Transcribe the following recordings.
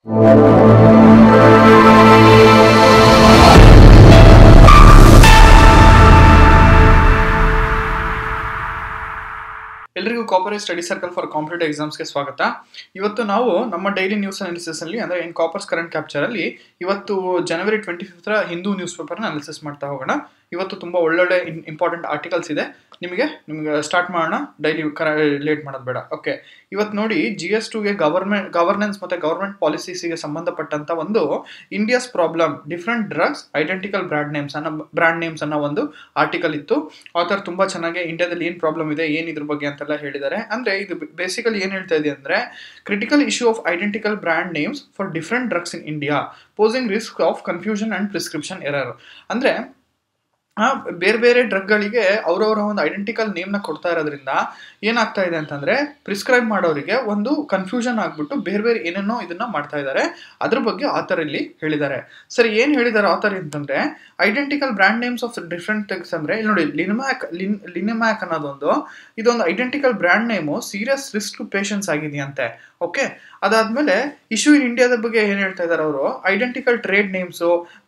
ಎಲ್ಲರಿಗೂ cooperate study circle for competitive ಎಕ್ಸಾಮ್ಸ್ಗೆ ಸ್ವಾಗತ. ಇವತ್ತು ನಾವು ನಮ್ಮ ಡೈಲಿ ನ್ಯೂಸ್ ಅನಾಲಿಸಿಸ್ ಅಲ್ಲಿ ಅಂದ್ರೆ ಇನ್ ಕಾಪರ್ಸ್ ಕರೆಂಟ್ ಕ್ಯಾಪ್ಚರ್ ಅಲ್ಲಿ ಇವತ್ತು ಜನವರಿ 25 ಹಿಂದೂ ನ್ಯೂಸ್ ಪೇಪರ್ನ ಅನಾಲಿಸಿಸ್ ಮಾಡ್ತಾ ಹೋಗೋಣ. ಇವತ್ತು ತುಂಬಾ ಒಳ್ಳೊಳ್ಳೆ ಇಂಪಾರ್ಟೆಂಟ್ ಆರ್ಟಿಕಲ್ಸ್ ಇದೆ. ನಿಮಗೆ ಸ್ಟಾರ್ಟ್ ಮಾಡೋಣ. ಡೈಲಿ ಲೇಟ್ ಮಾಡೋದು ಬೇಡ. ಓಕೆ, ಇವತ್ತು ನೋಡಿ GS2ಗೆ ಗವರ್ನೆನ್ಸ್ ಮತ್ತೆ ಗವರ್ಮೆಂಟ್ ಪಾಲಿಸೀಸ್ಗೆ ಸಂಬಂಧಪಟ್ಟಂತ ಒಂದು India's problem different drugs identical brand names ಅನ್ನೋ ಒಂದು ಆರ್ಟಿಕಲ್ ಇತ್ತು. ಆಥರ್ ತುಂಬಾ ಚೆನ್ನಾಗಿ ಇಂಡಿಯಾದಲ್ಲಿ ಏನ್ ಪ್ರಾಬ್ಲಮ್ ಇದೆ, ಏನ್ ಇದ್ರ ಬಗ್ಗೆ ಅಂತೆಲ್ಲ ಹೇಳಿದ್ದಾರೆ. ಅಂದ್ರೆ ಇದು ಬೇಸಿಕಲಿ ಏನ್ ಹೇಳ್ತಾ ಇದೆ ಅಂದ್ರೆ critical issue of identical brand names for different drugs in India posing risk of confusion and prescription error. ಅಂದ್ರೆ ಬೇರೆ ಬೇರೆ ಡ್ರಗ್ಗಳಿಗೆ ಅವರವರ ಒಂದು ಐಡೆಂಟಿಕಲ್ ನೇಮ್ನ ಕೊಡ್ತಾ ಇರೋದ್ರಿಂದ ಏನಾಗ್ತಾ ಇದೆ ಅಂತಂದ್ರೆ ಪ್ರಿಸ್ಕ್ರೈಬ್ ಮಾಡೋರಿಗೆ ಒಂದು ಕನ್ಫ್ಯೂಷನ್ ಆಗ್ಬಿಟ್ಟು ಬೇರೆ ಬೇರೆ ಏನೇನೋ ಇದನ್ನ ಮಾಡ್ತಾ ಇದ್ದಾರೆ. ಅದ್ರ ಬಗ್ಗೆ ಆಥರ್ ಇಲ್ಲಿ ಹೇಳಿದ್ದಾರೆ. ಸರಿ, ಏನ್ ಹೇಳಿದ್ದಾರೆ ಆಥರ್ ಅಂತಂದ್ರೆ identical brand names of different things ಅಂದ್ರೆ ಇಲ್ಲಿ ನೋಡಿ ಲಿನಿಮ್ಯಾಕ್ ಅನ್ನೋದೊಂದು ಇದೊಂದು identical brand name serious risk to patients ಆಗಿದೆಯಂತೆ. ಓಕೆ, ಅದಾದ್ಮೇಲೆ ಇಶ್ಯೂ ಇನ್ ಇಂಡಿಯಾದ ಬಗ್ಗೆ ಏನ್ ಹೇಳ್ತಾ ಇದಾರೆ ಅವರು, ಐಡೆಂಟಿಕಲ್ ಟ್ರೇಡ್ ನೇಮ್ಸ್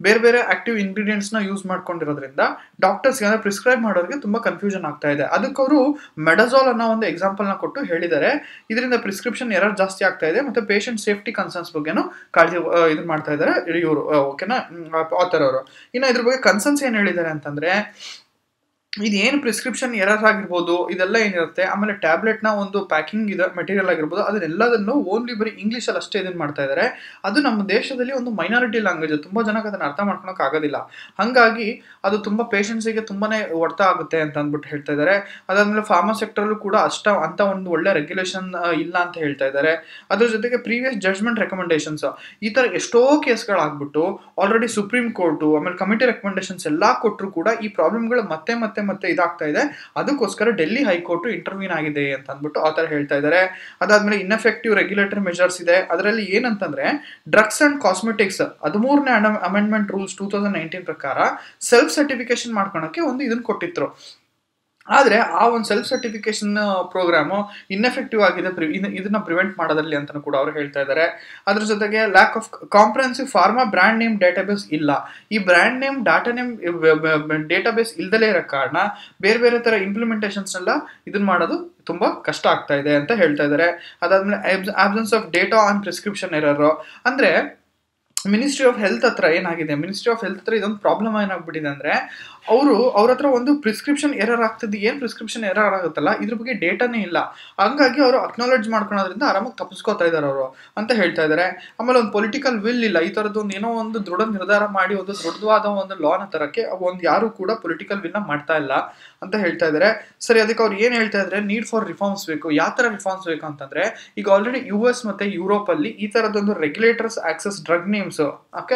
ಬೇರೆ ಬೇರೆ ಆಕ್ಟಿವ್ ಇಂಗ್ರೀಡಿಯೆಂಟ್ಸ್ ನ ಯೂಸ್ ಮಾಡ್ಕೊಂಡಿರೋದ್ರಿಂದ ಡಾಕ್ಟರ್ಸ್ ಪ್ರಿಸ್ಕ್ರೈಬ್ ಮಾಡೋರಿಗೆ ತುಂಬಾ ಕನ್ಫ್ಯೂಷನ್ ಆಗ್ತಾ ಇದೆ. ಅದಕ್ಕೆ ಅವರು ಮೆಡಜಾಲ್ ಅನ್ನೋ ಒಂದು ಎಕ್ಸಾಂಪಲ್ ನ ಕೊಟ್ಟು ಹೇಳಿದ್ದಾರೆ. ಇದರಿಂದ ಪ್ರಿಸ್ಕ್ರಿಪ್ಷನ್ ಎರರ್ ಜಾಸ್ತಿ ಆಗ್ತಾ ಇದೆ ಮತ್ತೆ ಪೇಷಂಟ್ ಸೇಫ್ಟಿ ಕನ್ಸರ್ನ್ಸ್ ಬಗ್ಗೆನೂ ಕಾಳಜಿ ಇದು ಮಾಡ್ತಾ ಇದ್ದಾರೆ ಇವರು. ಓಕೆನಾ, ಆಥರ್ ಅವರು. ಇನ್ನು ಇದ್ರ ಬಗ್ಗೆ ಕನ್ಸರ್ನ್ಸ್ ಏನ್ ಹೇಳಿದ್ದಾರೆ ಅಂತಂದ್ರೆ ಇದೇನು ಪ್ರಿಸ್ಕ್ರಿಪ್ಷನ್ ಎರರ್ ಆಗಿರ್ಬೋದು ಇದೆಲ್ಲ ಏನಿರುತ್ತೆ, ಆಮೇಲೆ ಟ್ಯಾಬ್ಲೆಟ್ ನ ಒಂದು ಪ್ಯಾಕಿಂಗ್ ಇದೆ ಮೆಟೀರಿಯಲ್ ಆಗಿರ್ಬೋದು, ಅದನ್ನೆಲ್ಲದನ್ನು ಓನ್ಲಿ ಬರೀ ಇಂಗ್ಲಿಷ್ ಅಲ್ಲಿ ಅಷ್ಟೇ ಇದನ್ನ ಮಾಡ್ತಾ ಇದ್ದಾರೆ. ಅದು ನಮ್ಮ ದೇಶದಲ್ಲಿ ಒಂದು ಮೈನಾರಿಟಿ ಲ್ಯಾಂಗ್ವೇಜ್, ತುಂಬಾ ಜನಕ್ಕೆ ಅದನ್ನ ಅರ್ಥ ಮಾಡ್ಕೊಳಕ್ ಆಗೋದಿಲ್ಲ. ಹಂಗಾಗಿ ಅದು ತುಂಬಾ ಪೇಷಂಟ್ಸಿಗೆ ತುಂಬಾನೇ ಹೊಡೆತ ಆಗುತ್ತೆ ಅಂತ ಅಂದ್ಬಿಟ್ಟು ಹೇಳ್ತಾ ಇದ್ದಾರೆ. ಅದಾದ್ಮೇಲೆ ಫಾರ್ಮಾ ಸೆಕ್ಟರ್ ಅಲ್ಲೂ ಕೂಡ ಅಂತ ಒಂದು ಒಳ್ಳೆ ರೆಗ್ಯುಲೇಷನ್ ಇಲ್ಲ ಅಂತ ಹೇಳ್ತಾ ಇದ್ದಾರೆ. ಅದ್ರ ಜೊತೆಗೆ ಪ್ರೀವಿಯಸ್ ಜಡ್ಜ್ಮೆಂಟ್ ರೆಕಮೆಂಡೇಶನ್ಸ್ ಈ ತರ ಎಷ್ಟೋ ಕೇಸ್ಗಳಾಗ್ಬಿಟ್ಟು ಆಲ್ರೆಡಿ ಸುಪ್ರೀಂ ಕೋರ್ಟ್ ಆಮೇಲೆ ಕಮಿಟಿ ರೆಕಮೆಂಡೇಶನ್ಸ್ ಎಲ್ಲಾ ಕೊಟ್ಟರು ಕೂಡ ಈ ಪ್ರಾಬ್ಲಮ್ಗಳು ಮತ್ತೆ ಇದಾಗ್ತಾ ಇದೆ. ಅದಕ್ಕೋಸ್ಕರ ಡೆಲ್ಲಿ ಹೈಕೋರ್ಟ್ ಇಂಟರ್ವ್ಯೂನ್ ಆಗಿದೆ ಅಂತ ಅಂದ್ಬಿಟ್ಟು ಆಥರ್ ಹೇಳ್ತಾ ಇದ್ದಾರೆ. ಅದಾದ್ಮೇಲೆ ಇನ್ಎಫೆಕ್ಟಿವ್ ರೆಗ್ಯುಲೇಟರಿ ಮೆಜರ್ಸ್ ಇದೆ. ಅದರಲ್ಲಿ ಏನಂತಂದ್ರೆ ಡ್ರಗ್ಸ್ ಅಂಡ್ ಕಾಸ್ಮೆಟಿಕ್ಸ್ 13ನೇ ಅಮೆಂಡ್ಮೆಂಟ್ ರೂಲ್ಸ್ 2019 ಪ್ರಕಾರ ಸೆಲ್ಫ್ ಸರ್ಟಿಫಿಕೇಶನ್ ಮಾಡ್ಕೊಳಕ್ಕೆ ಒಂದು ಇದನ್ನ ಕೊಟ್ಟಿದ್ರು. ಆದ್ರೆ ಆ ಒಂದು ಸೆಲ್ಫ್ ಸರ್ಟಿಫಿಕೇಶನ್ ಪ್ರೋಗ್ರಾಮು ಇನ್ಎಫೆಕ್ಟಿವ್ ಆಗಿದೆ ಇದನ್ನ ಪ್ರಿವೆಂಟ್ ಮಾಡೋದ್ರಲ್ಲಿ ಅಂತ ಕೂಡ ಅವರು ಹೇಳ್ತಾ ಇದ್ದಾರೆ. ಅದ್ರ ಜೊತೆಗೆ lack of comprehensive pharma brand name database ಇಲ್ಲ. ಈ ಬ್ರ್ಯಾಂಡ್ ನೇಮ್ ಡೇಟಾಬೇಸ್ ಇಲ್ದಲೇ ಇರೋ ಕಾರಣ ಬೇರೆ ಬೇರೆ ತರ ಇಂಪ್ಲಿಮೆಂಟೇಷನ್ಸ್ ಎಲ್ಲ ಇದನ್ನ ಮಾಡೋದು ತುಂಬಾ ಕಷ್ಟ ಆಗ್ತಾ ಇದೆ ಅಂತ ಹೇಳ್ತಾ ಇದ್ದಾರೆ. ಅದಾದ್ಮೇಲೆ absence of data on prescription error ಅಂದ್ರೆ ಮಿನಿಸ್ಟ್ರಿ ಆಫ್ ಹೆಲ್ತ್ ಹತ್ರ ಏನಾಗಿದೆ, ಮಿನಿಸ್ಟ್ರಿ ಆಫ್ ಹೆಲ್ತ್ ಹತ್ರ ಇದೊಂದು ಪ್ರಾಬ್ಲಮ್ ಏನಾಗ್ಬಿಟ್ಟಿದೆ ಅಂದ್ರೆ ಅವ್ರ ಹತ್ರ ಒಂದು ಪ್ರಿಸ್ಕ್ರಿಪ್ಷನ್ ಎರರ್ ಆಗ್ತದೆ. ಏನ್ ಪ್ರಿಸ್ಕ್ರಿಪ್ಷನ್ ಎರರ್ ಆಗುತ್ತಲ್ಲ ಇದ್ರ ಬಗ್ಗೆ ಡೇಟಾನೇ ಇಲ್ಲ. ಹಂಗಾಗಿ ಅವರು ಅಕ್ನಾಲೆಡ್ಜ್ ಮಾಡ್ಕೊಳೋದ್ರಿಂದ ಆರಾಮಾಗಿ ತಪ್ಪಿಸ್ಕೋತಾ ಇದಾರೆ ಅವರು ಅಂತ ಹೇಳ್ತಾ ಇದ್ದಾರೆ. ಆಮೇಲೆ ಒಂದು ಪೊಲಿಟಿಕಲ್ ವಿಲ್ ಇಲ್ಲ. ಈ ತರದ್ದು ಒಂದು ಏನೋ ಒಂದು ದೃಢ ನಿರ್ಧಾರ ಮಾಡಿ ಒಂದು ದೃಢವಾದ ಒಂದು ಲಾನ ತರಕ್ಕೆ ಒಂದು ಯಾರು ಕೂಡ ಪೊಲಿಟಿಕಲ್ ವಿಲ್ ನ ಮಾಡ್ತಾ ಇಲ್ಲ ಅಂತ ಹೇಳ್ತಾ ಇದ್ದಾರೆ. ಸರಿ, ಅದಕ್ಕೆ ಅವ್ರು ಏನ್ ಹೇಳ್ತಾ ಇದ್ದಾರೆ, ನೀಡ್ ಫಾರ್ ರಿಫಾರ್ಮ್ಸ್ ಬೇಕು. ಯಾವ ತರ ರಿಫಾರ್ಮ್ಸ್ ಬೇಕು ಅಂತಂದ್ರೆ ಈಗ ಆಲ್ರೆಡಿ US ಮತ್ತೆ ಯುರೋಪ್ ಅಲ್ಲಿ ಈ ತರದೊಂದು regulators access drug names. Okay,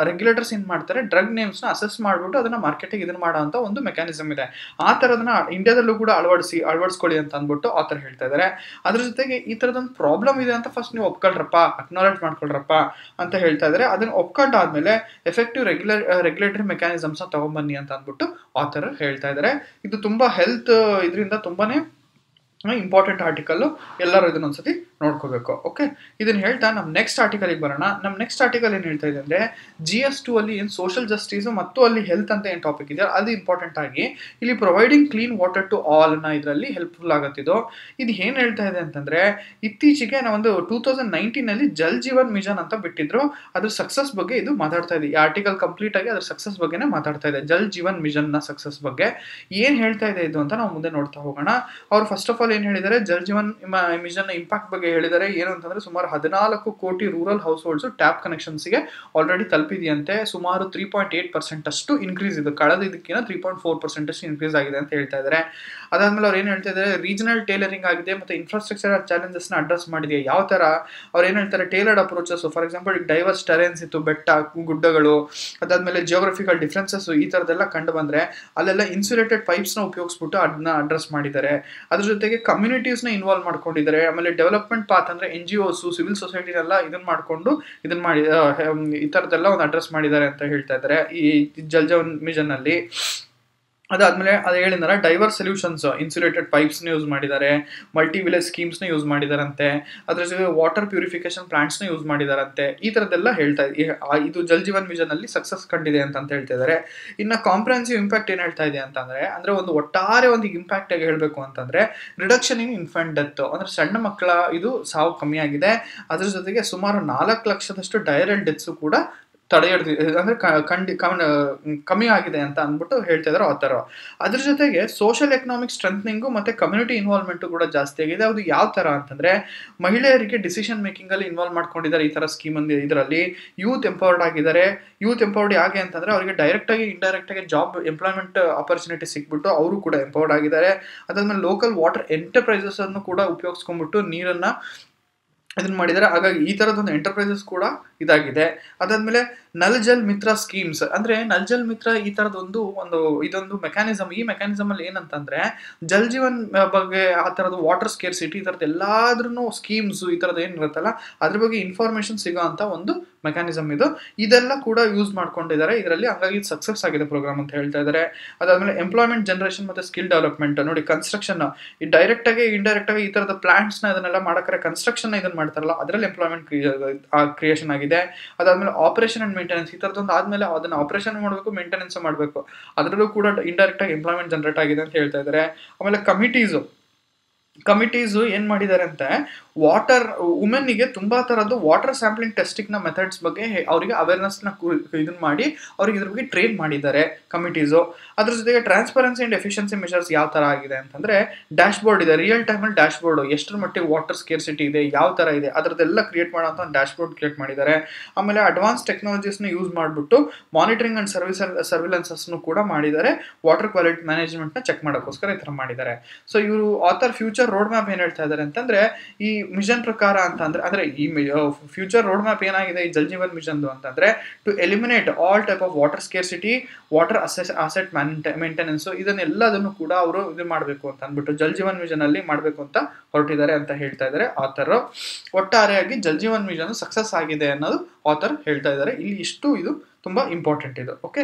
regulators ಏನ್ ಮಾಡ್ತಾರೆ, ಡ್ರಗ್ ನೇಮ್ಸ್ ನ ಅಸೆಸ್ ಮಾಡ್ಬಿಟ್ಟು ಅದನ್ನ ಮಾರ್ಕೆಟಿಗೆ ಇದನ್ನ ಮಾಡೋ ಅಂತ ಒಂದು ಮೆಕ್ಯಾನಿಸಮ್ ಇದೆ. ಆ ತರದನ್ನ ಇಂಡಿಯಾದಲ್ಲೂ ಕೂಡ ಅಳವಡಿಸ್ಕೊಳ್ಳಿ ಅಂತ ಅಂದ್ಬಿಟ್ಟು ಆಥರ್ ಹೇಳ್ತಾ ಇದ್ದಾರೆ. ಅದ್ರ ಜೊತೆಗೆ ಈ ತರದೊಂದು ಪ್ರಾಬ್ಲಮ್ ಇದೆ ಅಂತ ಫಸ್ಟ್ ನೀವು ಒಪ್ಕೊಳ್ರಪ್ಪ, ಅಕ್ನಾಲೆಡ್ಜ್ ಮಾಡ್ಕೊಳ್ರಪ್ಪ ಅಂತ ಹೇಳ್ತಾ ಇದ್ದಾರೆ. ಅದನ್ನ ಒಪ್ಕೊಂಡಾದ್ಮೇಲೆ ಎಫೆಕ್ಟಿವ್ ರೆಗ್ಯುಲೇಟರಿ ಮೆಕ್ಯಾನಿಸಮ್ಸ್ ತಗೊಂಡ್ಬನ್ನಿ ಅಂತ ಅಂದ್ಬಿಟ್ಟು ಆಥರ್ ಹೇಳ್ತಾ ಇದ್ದಾರೆ. ಇದು ತುಂಬಾ ಹೆಲ್ತ್ ಇದರಿಂದ ತುಂಬಾನೇ ಇಂಪಾರ್ಟೆಂಟ್ ಆರ್ಟಿಕಲ್. ಎಲ್ಲರೂ ಇದನ್ನೊಂದ್ಸತಿ ನೋಡ್ಕೋಬೇಕು. ಓಕೆ, ಇದನ್ನ ಹೇಳ್ತಾ ನಮ್ ನೆಕ್ಸ್ಟ್ ಆರ್ಟಿಕಲ್ಗೆ ಬರೋಣ. ನಮ್ ನೆಕ್ಸ್ಟ್ ಆರ್ಟಿಕಲ್ ಏನ್ ಹೇಳ್ತಾ ಇದೆ ಅಂದ್ರೆ GS2 ಅಲ್ಲಿ ಏನ್ ಸೋಷಿಯಲ್ ಜಸ್ಟಿಸ್ ಮತ್ತು ಅಲ್ಲಿ ಹೆಲ್ತ್ ಅಂತ ಏನ್ ಟಾಪಿಕ್ ಇದೆ ಅದು ಇಂಪಾರ್ಟೆಂಟ್ ಆಗಿ ಇಲ್ಲಿ providing clean water to all ನ ಇದರಲ್ಲಿ ಹೆಲ್ಪ್ಫುಲ್ ಆಗತ್ತಿದ್ದು. ಇದು ಏನ್ ಹೇಳ್ತಾ ಇದೆ ಅಂತಂದ್ರೆ ಇತ್ತೀಚೆಗೆ ನಾವೊಂದು 2019 ಅಲ್ಲಿ ಜಲ್ ಜೀವನ್ ಮಿಷನ್ ಅಂತ ಬಿಟ್ಟಿದ್ರು. ಅದ್ರ ಸಕ್ಸಸ್ ಬಗ್ಗೆ ಇದು ಮಾತಾಡ್ತಾ ಇದೆ. ಈ ಆರ್ಟಿಕಲ್ ಕಂಪ್ಲೀಟ್ ಆಗಿ ಅದ್ರ ಸಕ್ಸಸ್ ಬಗ್ಗೆನೇ ಮಾತಾಡ್ತಾ ಇದೆ. ಜಲ್ ಜೀವನ್ ಮಿಷನ್ ನ ಸಕ್ಸಸ್ ಬಗ್ಗೆ ಏನ್ ಹೇಳ್ತಾ ಇದೆ ಇದು ಅಂತ ನಾವು ಮುಂದೆ ನೋಡ್ತಾ ಹೋಗೋಣ. ಅವ್ರು ಫಸ್ಟ್ ಆಫ್ ಆಲ್ ಏನ್ ಹೇಳಿದ್ದಾರೆ, ಜಲ್ ಜೀವನ್ ಮಿಷನ್ ಇಂಪ್ಯಾಕ್ಟ್ ಬಗ್ಗೆ ಹೇಳಿದ್ದಾರೆ. ಏನು ಅಂತಂದ್ರೆ ಸುಮಾರು 14 ಕೋಟಿ rural house holds tap connections ಗೆ ಆಲ್ರೆಡಿ ತಲುಪಿದೆಯಂತೆ. ಸುಮಾರು 3.8% ಅಷ್ಟು ಇನ್ಕ್ರೀಸ್ ಇದೆ. ಕಳೆದ ಇದಕ್ಕಿಂತ 3.4% ಅಷ್ಟು ಇನ್ಕ್ರೀಸ್ ಆಗಿದೆ ಅಂತ ಹೇಳ್ತಾ ಇದ್ದಾರೆ. ಅದಾದ್ಮೇಲೆ ಅವ್ರು ಏನ್ ಹೇಳ್ತಾ ಇದ್ದಾರೆ, ರೀಜನಲ್ ಟೇಲರಿಂಗ್ ಆಗಿದೆ ಮತ್ತೆ ಇನ್ಫ್ರಾಸ್ಟ್ರಕ್ಚರ್ ಚಾಲೆಂಜಸ್ ನ ಅಡ್ರೆಸ್ ಮಾಡಿದೆ. ಯಾವ ತರ ಅವ್ರು ಏನ್ ಹೇಳ್ತಾರೆ, tailored approaches. For example diverse terrains ಇತ್ತು, ಬೆಟ್ಟ ಗುಡ್ಡಗಳು, ಅದಾದ್ಮೇಲೆ ಜಿಯೋಗ್ರಫಿಕಲ್ ಡಿಫ್ರೆನ್ಸಸ್ ಈ ತರದೆಲ್ಲ ಕಂಡು ಬಂದ್ರೆ ಅಲ್ಲೆಲ್ಲ ಇನ್ಸುಲೇಟೆಡ್ ಪೈಪ್ಸ್ ನ ಉಪಯೋಗಿಸ್ಬಿಟ್ಟು ಅದನ್ನ ಅಡ್ರೆಸ್ ಮಾಡಿದ್ದಾರೆ. ಅದ್ರ ಜೊತೆಗೆ ಕಮ್ಯುನಿಟೀಸ್ ನ ಇನ್ವಾಲ್ವ್ ಮಾಡ್ಕೊಂಡಿದ್ದಾರೆ. ಆಮೇಲೆ ಡೆವಲಪ್ಮೆಂಟ್ ಪಾತ್ ಅಂದ್ರೆ NGOs ಸಿವಿಲ್ ಸೊಸೈಟಿನೆಲ್ಲ ಇದನ್ನ ಮಾಡ್ಕೊಂಡು ಇದನ್ನ ಮಾಡಿ ಈ ತರದೆಲ್ಲ ಒಂದು ಅಡ್ರೆಸ್ ಮಾಡಿದ್ದಾರೆ ಅಂತ ಹೇಳ್ತಾ ಇದ್ದಾರೆ ಈ ಜಲ್ ಜೀವನ್ ಮಿಷನ್ ಅಲ್ಲಿ. ಅದಾದ್ಮೇಲೆ ಅದು ಹೇಳಿದಾರೆ ಡೈವರ್ಸ್ ಸೊಲ್ಯೂಷನ್ಸ್ ಇನ್ಸುಲೇಟೆಡ್ ಪೈಪ್ಸ್ನ ಯೂಸ್ ಮಾಡಿದ್ದಾರೆ, ಮಲ್ಟಿ ವಿಲೇಜ್ ಸ್ಕೀಮ್ಸ್ನ ಯೂಸ್ ಮಾಡಿದಾರಂತೆ, ಅದ್ರ ಜೊತೆ ವಾಟರ್ ಪ್ಯೂರಿಫಿಕೇಶನ್ ಪ್ಲಾಂಟ್ಸ್ನ ಯೂಸ್ ಮಾಡಿದಾರಂತೆ. ಈ ಥರದ್ದೆಲ್ಲ ಹೇಳ್ತಾ ಇದು ಜಲ್ ಜೀವನ್ ಮಿಷನ್ ಅಲ್ಲಿ ಸಕ್ಸಸ್ ಕಂಡಿದೆ ಅಂತ ಹೇಳ್ತಾ ಇದ್ದಾರೆ. ಇನ್ನು ಕಾಂಪ್ರಹೆನ್ಸಿವ್ ಇಂಪ್ಯಾಕ್ಟ್ ಏನ್ ಹೇಳ್ತಾ ಇದೆ ಅಂತಂದ್ರೆ ಒಂದು ಒಟ್ಟಾರೆ ಒಂದು ಇಂಪ್ಯಾಕ್ಟ್ ಆಗಿ ಹೇಳ್ಬೇಕು ಅಂತಂದ್ರೆ ರಿಡಕ್ಷನ್ ಇನ್ ಇನ್ಫೆಂಟ್ ಡೆತ್, ಅಂದ್ರೆ ಸಣ್ಣ ಮಕ್ಕಳ ಇದು ಸಾವು ಕಮ್ಮಿ ಆಗಿದೆ. ಅದ್ರ ಜೊತೆಗೆ ಸುಮಾರು 4 ಲಕ್ಷದಷ್ಟು ಡಯರಲ್ ಡೆತ್ಸ್ ಕೂಡ ಅಂದ್ರೆ ಕಮ್ಮಿ ಆಗಿದೆ ಅಂತ ಅಂದ್ಬಿಟ್ಟು ಹೇಳ್ತಾ ಇದಾರೆ ಆಥರ್. ಅದ್ರ ಜೊತೆಗೆ ಸೋಷಿಯಲ್ ಎಕನಾಮಿಕ್ ಸ್ಟ್ರೆಂಥನಿಂಗು ಮತ್ತೆ ಕಮ್ಯುನಿಟಿ ಇನ್ವಾಲ್ವ್ಮೆಂಟ್ ಕೂಡ ಜಾಸ್ತಿ ಆಗಿದೆ. ಅದು ಯಾವ ತರ ಅಂತಂದ್ರೆ ಮಹಿಳೆಯರಿಗೆ ಡಿಸಿಷನ್ ಮೇಕಿಂಗ್ ಅಲ್ಲಿ ಇನ್ವಾಲ್ವ್ ಮಾಡ್ಕೊಂಡಿದ್ದಾರೆ ಈ ತರ ಸ್ಕೀಮ್ ಇದರಲ್ಲಿ. ಯೂತ್ ಎಂಪವರ್ಡ್ ಆಗಿದ್ದಾರೆ. ಯೂತ್ ಎಂಪವರ್ಡ್ ಯಾಕೆ ಅಂತಂದ್ರೆ ಅವರಿಗೆ ಡೈರೆಕ್ಟ್ ಆಗಿ ಇಂಡೈರೆಕ್ಟ್ ಆಗಿ ಜಾಬ್ ಎಂಪ್ಲಾಯ್ಮೆಂಟ್ ಆಪರ್ಚುನಿಟಿ ಸಿಕ್ಬಿಟ್ಟು ಅವರು ಕೂಡ ಎಂಪವರ್ಡ್ ಆಗಿದ್ದಾರೆ. ಅದಾದ್ಮೇಲೆ ಲೋಕಲ್ ವಾಟರ್ ಎಂಟರ್ಪ್ರೈಸಸ್ ಅನ್ನು ಕೂಡ ಉಪಯೋಗಿಸ್ಕೊಂಡ್ಬಿಟ್ಟು ನೀರನ್ನ ಇದನ್ನ ಮಾಡಿದ್ದಾರೆ. ಹಾಗಾಗಿ ಈ ತರದೊಂದು ಎಂಟರ್ಪ್ರೈಸಸ್ ಕೂಡ ಇದಾಗಿದೆ. ಅದಾದ್ಮೇಲೆ ನಲ್ ಜಲ್ ಮಿತ್ರ ಸ್ಕೀಮ್ಸ್, ಅಂದ್ರೆ ನಲ್ ಜಲ್ ಮಿತ್ರ ಈ ತರದೊಂದು ಇದೊಂದು ಮೆಕ್ಯಾನಿಸಮ್. ಈ ಮೆಕ್ಯಾನಿಸಮ್ ಅಲ್ಲಿ ಏನಂತಂದ್ರೆ ಜಲ್ ಜೀವನ್ ಬಗ್ಗೆ ಆ ತರದ ವಾಟರ್ ಸ್ಕೇರ್ಸಿಟಿ ಈ ತರದ್ ಎಲ್ಲಾದ್ರೂ ಸ್ಕೀಮ್ಸ್ ಈ ತರದ್ ಏನಿರುತ್ತಲ್ಲ ಅದ್ರ ಬಗ್ಗೆ ಇನ್ಫಾರ್ಮೇಶನ್ ಸಿಗೋ ಅಂತ ಒಂದು ಮೆಕ್ಯಾನಿಸಮ್ ಇದು. ಇದೆಲ್ಲ ಕೂಡ ಯೂಸ್ ಮಾಡ್ಕೊಂಡಿದ್ದಾರೆ ಇದರಲ್ಲಿ. ಹಂಗಾಗಿ ಸಕ್ಸಸ್ ಆಗಿದೆ ಪ್ರೋಗ್ರಾಮ್ ಅಂತ ಹೇಳ್ತಾ ಇದ್ದಾರೆ. ಅದಾದ್ಮೇಲೆ ಎಂಪ್ಲಾಯ್ಮೆಂಟ್ ಜನರೇಷನ್ ಮತ್ತೆ ಸ್ಕಿಲ್ ಡೆವಲಪ್ಮೆಂಟ್ ನೋಡಿ, ಕನ್ಸ್ಟ್ರಕ್ಷನ್ ಡೈರೆಕ್ಟ್ ಆಗಿ ಇಂಡೈರೆಕ್ಟ್ ಆಗಿ ಈ ತರದ ಪ್ಲಾಂಟ್ಸ್ ನ ಇದನ್ನೆಲ್ಲ ಮಾಡಕ್ರೆ ಕನ್ಸ್ಟ್ರಕ್ಷನ್ ಇದನ್ನ ಮಾಡ್ತಾರಲ್ಲ ಅದರಲ್ಲಿ ಎಂಪ್ಲಾಯ್ಮೆಂಟ್ ಕ್ರಿಯೇಷನ್ ಆಗಿದೆ. ಅದಾದ್ಮೇಲೆ ಆಪರೇಷನ್ ಅಂಡ್ ಮೇಂಟೆನೆನ್ಸ್ ಈ ತರದೊಂದು ಆದ್ಮೇಲೆ ಅದನ್ನ ಆಪರೇಷನ್ ಮಾಡಬೇಕು, ಮೇಂಟೆನೆನ್ಸ್ ಮಾಡಬೇಕು, ಅದರಲ್ಲೂ ಕೂಡ ಇಂಡೈರೆಕ್ಟ್ ಆಗಿ ಎಂಪ್ಲಾಯ್ಮೆಂಟ್ ಜನರೇಟ್ ಆಗಿದೆ ಅಂತ ಹೇಳ್ತಾ ಇದ್ದಾರೆ. ಆಮೇಲೆ ಕಮಿಟೀಸ್ ಏನ್ ಮಾಡಿದ್ದಾರೆ ಅಂತ ವಾಟರ್ ವುಮೆನ್ಗೆ ತುಂಬಾ ತರದ್ದು ವಾಟರ್ ಸ್ಯಾಂಪ್ಲಿಂಗ್ ಟೆಸ್ಟಿಂಗ್ ನ ಮೆಥಡ್ಸ್ ಬಗ್ಗೆ ಅವರಿಗೆ ಅವೇರ್ನೆಸ್ ನ ಇದನ್ನ ಮಾಡಿ ಅವ್ರಿಗೆ ಇದ್ರ ಬಗ್ಗೆ ಟ್ರೈನ್ ಮಾಡಿದ್ದಾರೆ ಕಮಿಟೀಸು. ಅದ್ರ ಜೊತೆಗೆ ಟ್ರಾನ್ಸ್ಪರೆನ್ಸಿ ಅಂಡ್ ಎಫಿಷಿಯನ್ಸಿ ಮೆಷರ್ಸ್ ಯಾವ ತರ ಆಗಿದೆ ಅಂತಂದ್ರೆ ಡ್ಯಾಶ್ ಬೋರ್ಡ್ ಇದೆ, ರಿಯಲ್ ಟೈಮ್ ಅಲ್ಲಿ ಡ್ಯಾಶ್ ಬೋರ್ಡ್ ಎಷ್ಟರ ಮಟ್ಟಿಗೆ ವಾಟರ್ ಸ್ಕೇರ್ಸಿಟಿ ಇದೆ ಯಾವ ತರ ಇದೆ ಅದರದ್ದೆಲ್ಲ ಕ್ರಿಯೇಟ್ ಮಾಡೋಂಥ ಒಂದು ಡ್ಯಾಶ್ ಬೋರ್ಡ್ ಕ್ರಿಯೇಟ್ ಮಾಡಿದ್ದಾರೆ. ಆಮೇಲೆ ಅಡ್ವಾನ್ಸ್ ಟೆಕ್ನಾಲಜೀಸ್ ನ ಯೂಸ್ ಮಾಡಿಬಿಟ್ಟು ಮಾನಿಟರಿಂಗ್ ಅಂಡ್ ಸರ್ವಿಲೆನ್ಸಸ್ ಕೂಡ ಮಾಡಿದ್ದಾರೆ. ವಾಟರ್ ಕ್ವಾಲಿಟಿ ಮ್ಯಾನೇಜ್ಮೆಂಟ್ ನ ಚೆಕ್ ಮಾಡೋಕ್ಕೋಸ್ಕರ ಈ ತರ ಮಾಡಿದ್ದಾರೆ. ಸೊ ಇವರು ಆಥರ್ ಫ್ಯೂಚರ್ ರೋಡ್ ಮ್ಯಾಪ್ ಏನ್ ಹೇಳ್ತಾ ಇದ್ದಾರೆ ಅಂತಂದ್ರೆ ಈ ಮಿಷನ್ ಪ್ರಕಾರ ಅಂದ್ರೆ ಈ ಫ್ಯೂಚರ್ ರೋಡ್ ಮ್ಯಾಪ್ ಏನಾಗಿದೆ ಈ ಜಲ್ ಜೀವನ್ ಮಿಷನ್ ಅಂತಂದ್ರೆ to eliminate all type of water scarcity, water asset maintenance ಇದನ್ನೆಲ್ಲದನ್ನು ಕೂಡ ಅವರು ಇದು ಮಾಡಬೇಕು ಅಂತ ಅಂದ್ಬಿಟ್ಟು ಜಲ್ ಜೀವನ್ ಮಿಷನ್ ಅಲ್ಲಿ ಮಾಡಬೇಕು ಅಂತ ಹೊರಟಿದ್ದಾರೆ ಅಂತ ಹೇಳ್ತಾ ಇದ್ದಾರೆ ಆಥರ್. ಒಟ್ಟಾರೆಯಾಗಿ ಜಲ್ ಜೀವನ್ ಮಿಷನ್ ಸಕ್ಸಸ್ ಆಗಿದೆ ಅನ್ನೋದು ಆಥರ್ ಹೇಳ್ತಾ ಇದ್ದಾರೆ. ಇಲ್ಲಿ ಇಷ್ಟು ಇದು ತುಂಬಾ ಇಂಪಾರ್ಟೆಂಟ್ ಇದು. ಓಕೆ,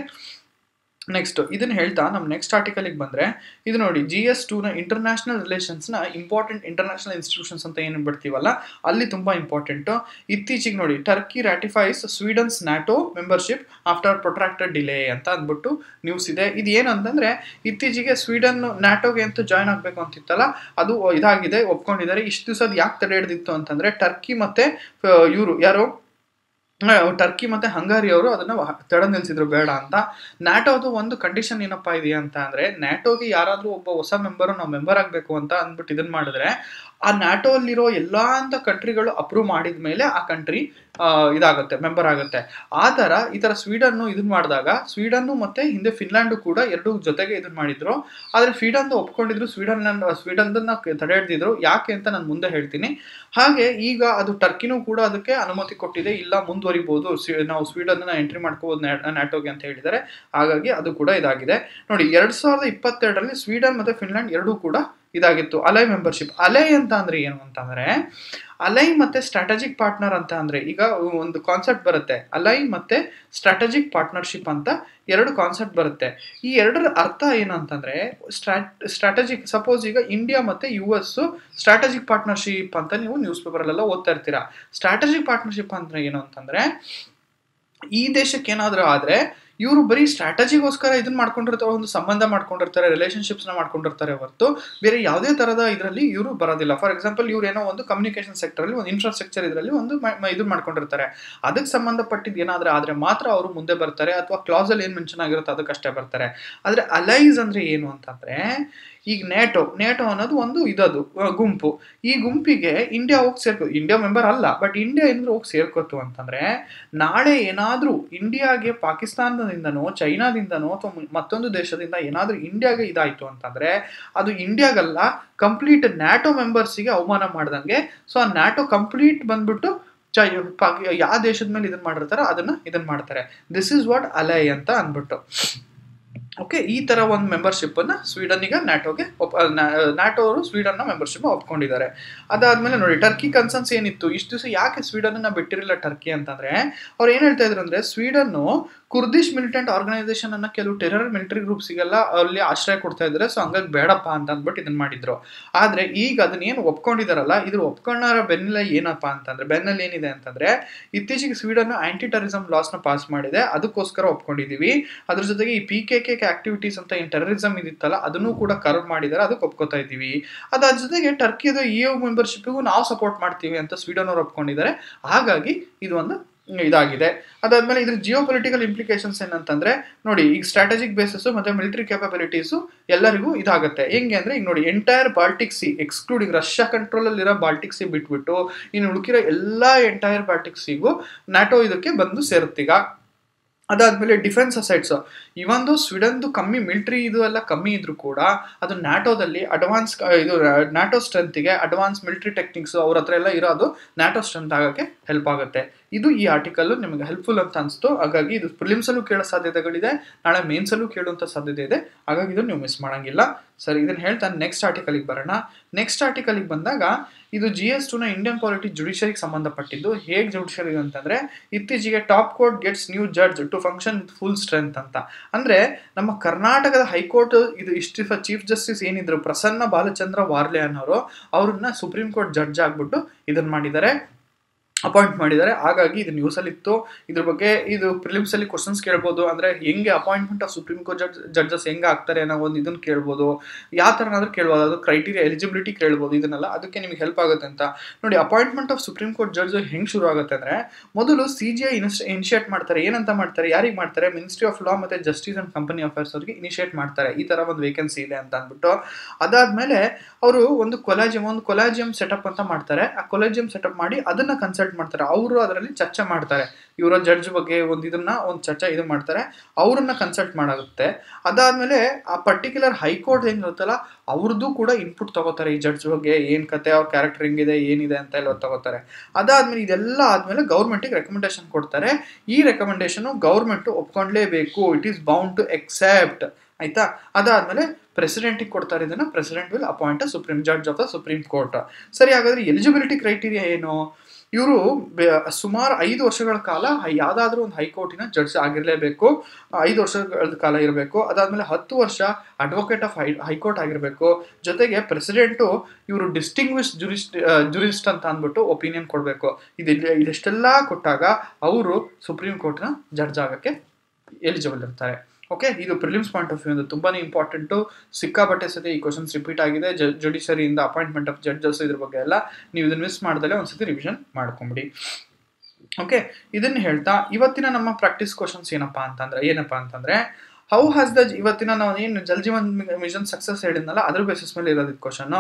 ನೆಕ್ಸ್ಟ್ ಇದನ್ನ ಹೇಳ್ತಾ ನಮ್ಮ ನೆಕ್ಸ್ಟ್ ಆರ್ಟಿಕಲ್ಗೆ ಬಂದ್ರೆ ಇದು ನೋಡಿ GS2 ನ ಇಂಟರ್ನ್ಯಾಷನಲ್ ರಿಲೇಷನ್ಸ್ ನ ಇಂಪಾರ್ಟೆಂಟ್ ಇಂಟರ್ನ್ಯಾಷನಲ್ ಇನ್ಸ್ಟಿಟ್ಯೂಷನ್ಸ್ ಅಂತ ಏನು ಬಿಡ್ತೀವಲ್ಲ ಅಲ್ಲಿ ತುಂಬಾ ಇಂಪಾರ್ಟೆಂಟ್. ಇತ್ತೀಚೆಗೆ ನೋಡಿ Turkey ratifies Sweden's NATO membership after protracted delay ಅಂತ ಅಂದ್ಬಿಟ್ಟು ನ್ಯೂಸ್ ಇದೆ. ಇದು ಏನು ಅಂತಂದ್ರೆ ಇತ್ತೀಚೆಗೆ ಸ್ವೀಡನ್ ನ್ಯಾಟೋಗೆ ಅಂತ ಜಾಯ್ನ್ ಆಗ್ಬೇಕು ಅಂತಿತ್ತಲ್ಲ ಅದು ಇದಾಗಿದೆ, ಒಪ್ಕೊಂಡಿದ್ದಾರೆ. ಇಷ್ಟು ದಿವಸ ಯಾಕೆ ತಡೆ ಹಿಡಿದಿತ್ತು ಅಂತಂದ್ರೆ ಟರ್ಕಿ ಮತ್ತೆ ಟರ್ಕಿ ಮತ್ತೆ ಹಂಗಾರಿ ಅವರು ಅದನ್ನ ತಡೆ ನಿಲ್ಸಿದ್ರು ಬೇಡ ಅಂತ. ನ್ಯಾಟೋದು ಒಂದು ಕಂಡೀಷನ್ ಏನಪ್ಪಾ ಇದೆಯಾ ಅಂತ ಅಂದ್ರೆ ನ್ಯಾಟೋಗೆ ಯಾರಾದ್ರೂ ಒಬ್ಬ ಹೊಸ ನಾವು ಮೆಂಬರ್ ಆಗ್ಬೇಕು ಅಂತ ಅಂದ್ಬಿಟ್ಟು ಇದನ್ನ ಮಾಡಿದ್ರೆ ಆ ನ್ಯಾಟೋ ಅಲ್ಲಿರೋ ಎಲ್ಲಾ ಅಂತ ಕಂಟ್ರಿಗಳು ಅಪ್ರೂವ್ ಮಾಡಿದ ಮೇಲೆ ಆ ಕಂಟ್ರಿ ಇದಾಗುತ್ತೆ, ಮೆಂಬರ್ ಆಗುತ್ತೆ. ಈ ತರ ಸ್ವೀಡನ್ ಇದನ್ನ ಮಾಡಿದಾಗ ಸ್ವೀಡನ್ ಮತ್ತೆ ಹಿಂದೆ ಫಿನ್ಲ್ಯಾಂಡ್ ಕೂಡ ಎರಡು ಜೊತೆಗೆ ಇದನ್ನ ಮಾಡಿದ್ರು. ಆದ್ರೆ ಸ್ವೀಡನ್ ಒಪ್ಕೊಂಡಿದ್ರು, ಸ್ವೀಡನ್ ತಡೆ ಹಿಡಿದಿದ್ರು. ಯಾಕೆ ಅಂತ ನಾನು ಮುಂದೆ ಹೇಳ್ತೀನಿ. ಹಾಗೆ ಈಗ ಅದು ಟರ್ಕಿನೂ ಕೂಡ ಅದಕ್ಕೆ ಅನುಮತಿ ಕೊಟ್ಟಿದೆ, ಇಲ್ಲ ಮುಂದುವರಿಬಹುದು, ನಾವು ಸ್ವೀಡನ್ ಎಂಟ್ರಿ ಮಾಡ್ಕೋಬಹುದು ನ್ಯಾಟೋಗೆ ಅಂತ ಹೇಳಿದ್ದಾರೆ. ಹಾಗಾಗಿ ಅದು ಕೂಡ ಇದಾಗಿದೆ ನೋಡಿ. 2022ರಲ್ಲಿ ಸ್ವೀಡನ್ ಮತ್ತೆ ಫಿನ್ಲ್ಯಾಂಡ್ ಎರಡೂ ಕೂಡ ಇದಾಗಿತ್ತು ಅಲೈ ಮೆಂಬರ್ಶಿಪ್. ಅಲೈ ಅಂತ ಅಂದ್ರೆ ಏನು ಅಂತಂದ್ರೆ ಅಲೈ ಮತ್ತೆ ಸ್ಟ್ರಾಟಜಿಕ್ ಪಾರ್ಟ್ನರ್ ಅಂತ ಅಂದ್ರೆ ಈಗ ಒಂದು ಕಾನ್ಸೆಪ್ಟ್ ಬರುತ್ತೆ, ಅಲೈ ಮತ್ತೆ ಸ್ಟ್ರಾಟಜಿಕ್ ಪಾರ್ಟ್ನರ್ಶಿಪ್ ಅಂತ ಎರಡು ಕಾನ್ಸೆಪ್ಟ್ ಬರುತ್ತೆ. ಈ ಎರಡರ ಅರ್ಥ ಏನು ಅಂತಂದ್ರೆ ಸ್ಟ್ರಾಟಜಿಕ್, ಸಪೋಸ್ ಈಗ ಇಂಡಿಯಾ ಮತ್ತೆ US ಸ್ಟ್ರಾಟಜಿಕ್ ಪಾರ್ಟ್ನರ್ಶಿಪ್ ಅಂತ ನೀವು ನ್ಯೂಸ್ ಪೇಪರ್ ಅಲ್ಲೆಲ್ಲ ಓದ್ತಾ ಇರ್ತೀರಾ. ಸ್ಟ್ರಾಟಜಿಕ್ ಪಾರ್ಟ್ನರ್ಶಿಪ್ ಅಂದ್ರೆ ಏನು ಅಂತಂದ್ರೆ ಈ ದೇಶಕ್ಕೆ ಏನಾದ್ರೂ ಆದ್ರೆ ಇವರು ಬರೀ ಸ್ಟ್ರಾಟಜಿಗೋಸ್ಕರ ಇದನ್ನ ಮಾಡ್ಕೊಂಡಿರ್ತಾರೆ, ಒಂದು ಸಂಬಂಧ ಮಾಡ್ಕೊಂಡಿರ್ತಾರೆ, ರಿಲೇಶನ್ಶಿಪ್ಸ್ ನ ಮಾಡ್ಕೊಂಡಿರ್ತಾರೆ ಹೊರತು ಬೇರೆ ಯಾವುದೇ ತರದ ಇದರಲ್ಲಿ ಇವರು ಬರೋದಿಲ್ಲ. ಫಾರ್ ಎಕ್ಸಾಂಪಲ್ ಇವ್ರು ಏನೋ ಒಂದು ಕಮ್ಯುನಿಕೇಶನ್ ಸೆಕ್ಟರ್ ಅಲ್ಲಿ ಒಂದು ಇನ್ಫ್ರಾಸ್ಟ್ರಕ್ಚರ್ ಇದರಲ್ಲಿ ಒಂದು ಇದು ಮಾಡ್ಕೊಂಡಿರ್ತಾರೆ, ಅದಕ್ಕೆ ಸಂಬಂಧಪಟ್ಟಿದ್ದು ಏನಾದ್ರೆ ಆದ್ರೆ ಮಾತ್ರ ಅವರು ಮುಂದೆ ಬರ್ತಾರೆ, ಅಥವಾ ಕ್ಲಾಸ್ ಅಲ್ಲಿ ಏನ್ ಮೆನ್ಷನ್ ಆಗಿರುತ್ತೆ ಅದಕ್ಕಷ್ಟೇ ಬರ್ತಾರೆ. ಆದ್ರೆ ಅಲೈಸ್ ಅಂದ್ರೆ ಏನು ಅಂತಂದ್ರೆ ಈಗ ನೇಟೋ ಅನ್ನೋದು ಒಂದು ಇದದು ಗುಂಪು. ಈ ಗುಂಪಿಗೆ ಇಂಡಿಯಾ ಹೋಗಿ ಸೇರ್ಕೋ, ಇಂಡಿಯಾ ಮೆಂಬರ್ ಅಲ್ಲ ಬಟ್ ಇಂಡಿಯಾ ಏನಾದ್ರು ಹೋಗಿ ಸೇರ್ಕೋತು ಅಂತಂದ್ರೆ ನಾಳೆ ಏನಾದ್ರೂ ಇಂಡಿಯಾಗೆ ಪಾಕಿಸ್ತಾನದಿಂದನೋ ಚೈನಾದಿಂದನೋ ಅಥವಾ ಮತ್ತೊಂದು ದೇಶದಿಂದ ಏನಾದ್ರೂ ಇಂಡಿಯಾಗೆ ಇದಾಯ್ತು ಅಂತಂದ್ರೆ ಅದು ಇಂಡಿಯಾಗಲ್ಲ, ಕಂಪ್ಲೀಟ್ ನ್ಯಾಟೋ ಮೆಂಬರ್ಸಿಗೆ ಅವಮಾನ ಮಾಡ್ದಂಗೆ. ಸೊ ಆ ನ್ಯಾಟೋ ಕಂಪ್ಲೀಟ್ ಬಂದ್ಬಿಟ್ಟು ಯಾವ ದೇಶದ ಮೇಲೆ ಇದನ್ನ ಮಾಡಿರ್ತಾರೋ ಇದನ್ನ ಮಾಡ್ತಾರೆ. ದಿಸ್ ಇಸ್ ವಾಟ್ ಅಲೈ ಅಂತ ಅಂದ್ಬಿಟ್ಟು. ಓಕೆ, ಈ ತರ ಒಂದು ಮೆಂಬರ್ಶಿಪ್ ಅನ್ನ ಸ್ವೀಡನ್ ಈಗ ನ್ಯಾಟೋಗೆ ನ್ಯಾಟೋ ಅವರು ಸ್ವೀಡನ್ ನ ಮೆಂಬರ್ಶಿಪ್ ಒಪ್ಕೊಂಡಿದ್ದಾರೆ. ಅದಾದ್ಮೇಲೆ ನೋಡಿ, ಟರ್ಕಿ ಕನ್ಸರ್ನ್ಸ್ ಏನಿತ್ತು ಇಷ್ಟು ದಿವಸ, ಯಾಕೆ ಸ್ವೀಡನ್ ನ ಬಿಟ್ಟಿರಲಿಲ್ಲ ಟರ್ಕಿ ಅಂತಂದ್ರೆ, ಅವ್ರು ಏನ್ ಹೇಳ್ತಾ ಇದ್ರು ಅಂದ್ರೆ, ಸ್ವೀಡನ್ ಕುರ್ದಿಶ್ ಮಿಲಿಟೆಂಟ್ ಆರ್ಗನೈಸೇಷನ್ ಅನ್ನ ಕೆಲವು ಟೆರರ್ ಮಿಲಿಟರಿ ಗ್ರೂಪ್ಸ್ಗೆಲ್ಲ ಅಲ್ಲಿ ಆಶ್ರಯ ಕೊಡ್ತಾ ಇದ್ದಾರೆ, ಸೊ ಹಂಗಾಗಿ ಬೇಡಪ್ಪ ಅಂತ ಅಂದ್ಬಿಟ್ಟು ಇದನ್ನ ಮಾಡಿದ್ರು. ಆದ್ರೆ ಈಗ ಅದನ್ನ ಏನು ಒಪ್ಕೊಂಡಿದಾರಲ್ಲ, ಇದ್ರ ಒಪ್ಕೊಂಡಾರ ಬೆನ್ನಲ್ಲಿ ಏನಪ್ಪಾ ಅಂತಂದ್ರೆ, ಬೆನ್ನಲ್ಲಿ ಏನಿದೆ ಅಂತಂದ್ರೆ, ಇತ್ತೀಚೆಗೆ ಸ್ವೀಡನ್ ಆಂಟಿ ಟೆರರಿಸಂ ಲಾಸ್ ನ ಪಾಸ್ ಮಾಡಿದೆ, ಅದಕ್ಕೋಸ್ಕರ ಒಪ್ಕೊಂಡಿದೀವಿ. ಅದ್ರ ಜೊತೆಗೆ ಈ PKK ಆಕ್ಟಿವಿಟೀಸ್ ಅಂತ ಏನ್ ಟೆರರಿಸಂ ಇದಿತ್ತಲ್ಲ, ಅದನ್ನು ಕೂಡ ಕರ್ವ್ ಮಾಡಿದ್ದಾರೆ, ಅದಕ್ಕೆ ಒಪ್ಕೋತಾ ಇದ್ದೀವಿ. ಅದ್ರ ಜೊತೆಗೆ ಟರ್ಕಿದು EU ಮೆಂಬರ್ಶಿಪ್ಗೂ ನಾವು ಸಪೋರ್ಟ್ ಮಾಡ್ತೀವಿ ಅಂತ ಸ್ವೀಡನ್ ಅವರು ಒಪ್ಕೊಂಡಿದ್ದಾರೆ. ಹಾಗಾಗಿ ಇದು ಒಂದು ಇದಾಗಿದೆ. ಅದಾದ್ಮೇಲೆ ಇದ್ರ ಜಿಯೋ ಪೊಲಿಟಿಕಲ್ ಇಂಪ್ಲಿಕೇಶನ್ಸ್ ಏನಂತಂದ್ರೆ, ನೋಡಿ, ಈಗ ಸ್ಟ್ರಾಟಜಿಕ್ ಬೇಸಿಸ್ ಮತ್ತೆ ಮಿಲಿಟರಿ ಕ್ಯಾಪಬಿಲಿಟೀಸ್ ಎಲ್ಲರಿಗೂ ಇದಾಗುತ್ತೆ. ಹೆಂಗೆ ಅಂದ್ರೆ, ಈಗ ನೋಡಿ, entire Baltic C excluding Russia control ಅಲ್ಲಿ ಇರೋ ಬಾಲ್ಟಿಕ್ ಸಿ ಬಿಟ್ಬಿಟ್ಟು ಇನ್ನು ಉಳುಕಿರೋ ಎಲ್ಲಾ ಎಂಟೈರ್ ಬಾಲ್ಟಿಕ್ ಸಿಗೂ ನ್ಯಾಟೋ ಇದಕ್ಕೆ ಬಂದು ಸೇರುತ್ತೀಗ. ಅದಾದ್ಮೇಲೆ ಡಿಫೆನ್ಸ್ ಅಸೆಟ್ಸ್, ಇವೊಂದು ಸ್ವೀಡನ್ದು ಕಮ್ಮಿ ಮಿಲಿಟರಿ ಇದು ಎಲ್ಲ ಕಮ್ಮಿ ಇದ್ರು ಕೂಡ ಅದು ನ್ಯಾಟೋದಲ್ಲಿ ಅಡ್ವಾನ್ಸ್ ಇದು ನ್ಯಾಟೋ ಸ್ಟ್ರೆಂತ್ಗೆ ಅಡ್ವಾನ್ಸ್ ಮಿಲಿಟರಿ ಟೆಕ್ನಿಕ್ಸ್ ಅವ್ರ ಹತ್ರ ಎಲ್ಲ ಇರೋದು ನ್ಯಾಟೋ ಸ್ಟ್ರೆಂತ್ ಆಗೋಕ್ಕೆ ಹೆಲ್ಪ್ ಆಗುತ್ತೆ. ಇದು ಈ ಆರ್ಟಿಕಲ್ ನಿಮಗೆ ಹೆಲ್ಪ್ಫುಲ್ ಅಂತ ಅನಿಸ್ತು. ಹಾಗಾಗಿ ಇದು ಪ್ರಿಲಿಮ್ಸ್ ಅಲ್ಲೂ ಕೇಳೋ ಸಾಧ್ಯತೆಗಳಿದೆ, ನಾಳೆ ಮೇನ್ಸ್ ಅಲ್ಲೂ ಕೇಳುವಂತ ಸಾಧ್ಯತೆ ಇದೆ. ಹಾಗಾಗಿ ಇದು ನೀವು ಮಿಸ್ ಮಾಡಂಗಿಲ್ಲ. ಸರಿ, ಇದನ್ನ ಹೇಳ್ತಾ ನೆಕ್ಸ್ಟ್ ಆರ್ಟಿಕಲ್ಗೆ ಬರೋಣ. ನೆಕ್ಸ್ಟ್ ಆರ್ಟಿಕಲ್ಗೆ ಬಂದಾಗ, ಇದು GS2 ನ ಇಂಡಿಯನ್ ಪಾಲಿಟಿ ಜುಡಿಷರಿಗೆ ಸಂಬಂಧಪಟ್ಟಿದ್ದು. ಹೇಗೆ ಜುಡಿಷರಿ ಅಂತಂದ್ರೆ, ಇತ್ತೀಚೆಗೆ top court gets new judge to function with full strength ಅಂತ. ಅಂದ್ರೆ ನಮ್ಮ ಕರ್ನಾಟಕದ ಹೈಕೋರ್ಟ್ ಇದು ಇಷ್ಟು ಚೀಫ್ ಜಸ್ಟಿಸ್ ಏನಿದ್ರು ಪ್ರಸನ್ನ ಬಾಲಚಂದ್ರ ವಾರ್ಲೆ ಅನ್ನೋರು, ಅವ್ರನ್ನ ಸುಪ್ರೀಂ ಕೋರ್ಟ್ ಜಡ್ಜ್ ಆಗ್ಬಿಟ್ಟು ಇದನ್ನ ಮಾಡಿದ್ದಾರೆ, ಅಪಾಯಿಂಟ್ ಮಾಡಿದ್ದಾರೆ. ಹಾಗಾಗಿ ಇದು ನ್ಯೂಸ್ ಅಲ್ಲಿ ಇತ್ತು. ಇದ್ರ ಬಗ್ಗೆ ಇದು ಪ್ರಿಲಿಮ್ಸ್ ಅಲ್ಲಿ ಕ್ವಶನ್ಸ್ ಕೇಳ್ಬೋದು. ಅಂದ್ರೆ ಹೆಂಗೆ appointment of supreme court judges ಹೆಂಗೆ ಆಗ್ತಾರೆ ಅನ್ನೋ ಒಂದು ಇದನ್ನ ಕೇಳ್ಬೋದು, ಯಾವ ತರನಾದ್ರೂ ಕೇಳ್ಬೋದು, ಅದು ಕ್ರೈಟೀರಿಯಾ ಎಲಿಜಿಬಿಲಿಟಿ ಕೇಳ್ಬೋದು, ಇದನ್ನೆಲ್ಲ ಅದಕ್ಕೆ ನಿಮ್ಗೆ ಹೆಲ್ಪ್ ಆಗುತ್ತೆ ಅಂತ. ನೋಡಿ, appointment of supreme court judge ಹೆಂಗ್ ಶುರು ಆಗುತ್ತೆ ಅಂದ್ರೆ, ಮೊದಲು CGI ಇನಿಷಿಯೇಟ್ ಮಾಡ್ತಾರೆ. ಏನಂತ ಮಾಡ್ತಾರೆ, ಯಾರಿಗೆ ಮಾಡ್ತಾರೆ, ಮಿನಿಸ್ಟ್ರಿ ಆಫ್ ಲಾ ಮತ್ತೆ ಜಸ್ಟಿಸ್ ಅಂಡ್ ಕಂಪನಿ ಅಫೇರ್ಸ್ ಅವ್ರಿಗೆ ಇನಿಷಿಯೇಟ್ ಮಾಡ್ತಾರೆ, ಈ ತರ ಒಂದು ವೇಕೆನ್ಸಿ ಇದೆ ಅಂತ ಅಂದ್ಬಿಟ್ಟು. ಅದಾದ್ಮೇಲೆ ಅವರು ಒಂದು ಕೊಲಾಜಿಯಂ ಸೆಟಪ್ ಅಂತ ಮಾಡ್ತಾರೆ. ಆ ಕೊಲಾಜಿಯಂ ಸೆಟಪ್ ಮಾಡಿ ಅದನ್ನ ಕನ್ಸಲ್ಟ್ ಮಾಡ್ತಾರೆ. ಅವರು ಅದರಲ್ಲಿ ಚರ್ಚೆ ಮಾಡ್ತಾರೆ, ಇವರ ಜಡ್ಜ್ ಬಗ್ಗೆ ಒಂದು ಚರ್ಚೆ ಇದು ಮಾಡ್ತಾರೆ, ಅವ್ರನ್ನ ಕನ್ಸಲ್ಟ್ ಮಾಡಾಗುತ್ತೆ. ಅದಾದ್ಮೇಲೆ ಆ ಪರ್ಟಿಕ್ಯುಲರ್ ಹೈಕೋರ್ಟ್ ಏನಿರುತ್ತಲ್ಲ, ಅವ್ರದ್ದು ಕೂಡ ಇನ್ಪುಟ್ ತಗೋತಾರೆ, ಈ ಜಡ್ಜ್ ಬಗ್ಗೆ ಏನ್ ಕತೆ, ಅವ್ರ ಕ್ಯಾರೆಕ್ಟರ್ ಹೆಂಗಿದೆ ಏನಿದೆ ಅಂತ ಎಲ್ಲ ತಗೋತಾರೆ. ಅದಾದ್ಮೇಲೆ ಇದೆಲ್ಲ ಆದ್ಮೇಲೆ ಗೌರ್ಮೆಂಟಿಗೆ ರೆಕಮೆಂಡೇಶನ್ ಕೊಡ್ತಾರೆ. ಈ ರೆಕಮೆಂಡೇಶನ್ ಗೌರ್ಮೆಂಟ್ ಒಪ್ಕೊಂಡ್ಲೇಬೇಕು, it is bound to accept, ಆಯ್ತಾ. ಅದಾದ್ಮೇಲೆ ಪ್ರೆಸಿಡೆಂಟಿಗೆ ಕೊಡ್ತಾರೆ ಇದನ್ನ. President will appoint supreme judge of the supreme court. ಸರಿ, ಹಾಗಾದ್ರೆ ಎಲಿಜಿಬಿಲಿಟಿ ಕ್ರೈಟೀರಿಯಾ ಏನು? ಇವರು ಸುಮಾರು 5 ವರ್ಷಗಳ ಕಾಲ ಯಾವ್ದಾದ್ರು ಒಂದು ಹೈಕೋರ್ಟಿನ ಜಡ್ಜ್ ಆಗಿರ್ಲೇಬೇಕು, 5 ವರ್ಷಗಳ ಕಾಲ ಇರಬೇಕು. ಅದಾದ್ಮೇಲೆ 10 ವರ್ಷ ಅಡ್ವೊಕೇಟ್ ಆಫ್ ಹೈಕೋರ್ಟ್ ಆಗಿರ್ಬೇಕು. ಜೊತೆಗೆ ಪ್ರೆಸಿಡೆಂಟು ಇವರು ಡಿಸ್ಟಿಂಗ್ವಿಶ್ ಜುರಿಸ್ಟ್ ಅಂತ ಅಂದ್ಬಿಟ್ಟು ಒಪಿನಿಯನ್ ಕೊಡಬೇಕು. ಇದೆಷ್ಟೆಲ್ಲ ಕೊಟ್ಟಾಗ ಅವರು ಸುಪ್ರೀಂ ಕೋರ್ಟ್ನ ಜಡ್ಜ್ ಆಗಕ್ಕೆ ಎಲಿಜಿಬಲ್ ಇರ್ತಾರೆ. ಓಕೆ, ಇದು ಪ್ರಿಲಿಮ್ಸ್ ಪಾಯಿಂಟ್ ಆಫ್ ವ್ಯೂ ಇಂದ ತುಂಬಾನೇ ಇಂಪಾರ್ಟೆಂಟು. ಸಿಕ್ಕಾಪಟ್ಟೆ ಸತಿ ಈ ಕ್ವಶನ್ಸ್ ರಿಪೀಟ್ ಆಗಿದೆ. ಜುಡಿಷರಿಯಿಂದ ಅಪಾಯಿಂಟ್ಮೆಂಟ್ ಆಫ್ ಜಡ್ಜಸ್ ಇದ್ರ ಬಗ್ಗೆ ಎಲ್ಲ ನೀವು ಇದನ್ನ ಮಿಸ್ ಮಾಡ್ದಲ್ಲೇ ಒಂದ್ಸತಿ ರಿವಿಷನ್ ಮಾಡ್ಕೊಂಬಿಡಿ. ಓಕೆ, ಇದನ್ನ ಹೇಳ್ತಾ ಇವತ್ತಿನ ನಮ್ಮ ಪ್ರಾಕ್ಟೀಸ್ ಕ್ವಶನ್ಸ್ ಏನಪ್ಪಾ ಅಂತಂದ್ರೆ ಹೌ ಹ್ಯಾಸ್ ದ ಇವತ್ತಿನ ನಾವು ಏನು ಜಲ್ ಜೀವನ್ ಮಿಷನ್ ಸಕ್ಸಸ್ ಹೇಳಿದ್ನಲ್ಲ, ಅದ್ರ ಬೇಸಿಸ್ ಮೇಲೆ ಇರೋದು ಕ್ವಶನ್.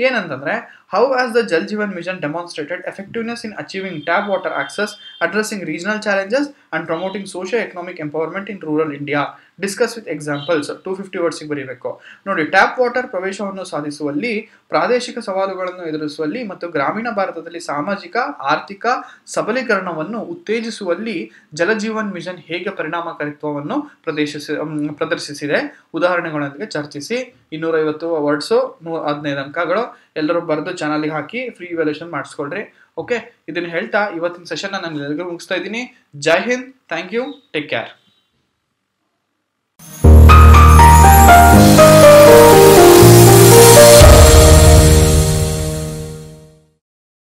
ಏನಂತಂದ್ರೆ, how has the Jal Jeevan Mission demonstrated effectiveness in achieving tap water access, addressing regional challenges and promoting socio economic empowerment in rural India. Discuss with examples. 250 ವರ್ಡ್ಸಿಗೆ ಬರೀಬೇಕು. ನೋಡಿ, ಟ್ಯಾಪ್ ವಾಟರ್ ಪ್ರವೇಶವನ್ನು ಸಾಧಿಸುವಲ್ಲಿ, ಪ್ರಾದೇಶಿಕ ಸವಾಲುಗಳನ್ನು ಎದುರಿಸುವಲ್ಲಿ ಮತ್ತು ಗ್ರಾಮೀಣ ಭಾರತದಲ್ಲಿ ಸಾಮಾಜಿಕ ಆರ್ಥಿಕ ಸಬಲೀಕರಣವನ್ನು ಉತ್ತೇಜಿಸುವಲ್ಲಿ ಜಲಜೀವನ್ ಮಿಷನ್ ಹೇಗೆ ಪರಿಣಾಮಕಾರಿತ್ವವನ್ನು ಪ್ರದರ್ಶಿಸಿದೆ, ಉದಾಹರಣೆಗಳೊಂದಿಗೆ ಚರ್ಚಿಸಿ. 250 ವರ್ಡ್ಸು, 15 ಅಂಕಗಳು. ಎಲ್ಲರೂ ಬರೆದು ಚಾನಲ್ಗೆ ಹಾಕಿ ಫ್ರೀ ಇವ್ಯಾಲ್ಯೂಯೇಷನ್ ಮಾಡಿಸ್ಕೊಳ್ರಿ. ಓಕೆ, ಇದನ್ನ ಹೇಳ್ತಾ ಇವತ್ತಿನ ಸೆಷನ್ ನಾನು ಎಲ್ಲರಿಗೂ ಮುಗಿಸ್ತಾ ಇದ್ದೀನಿ. Jai Hind, thank you, take care.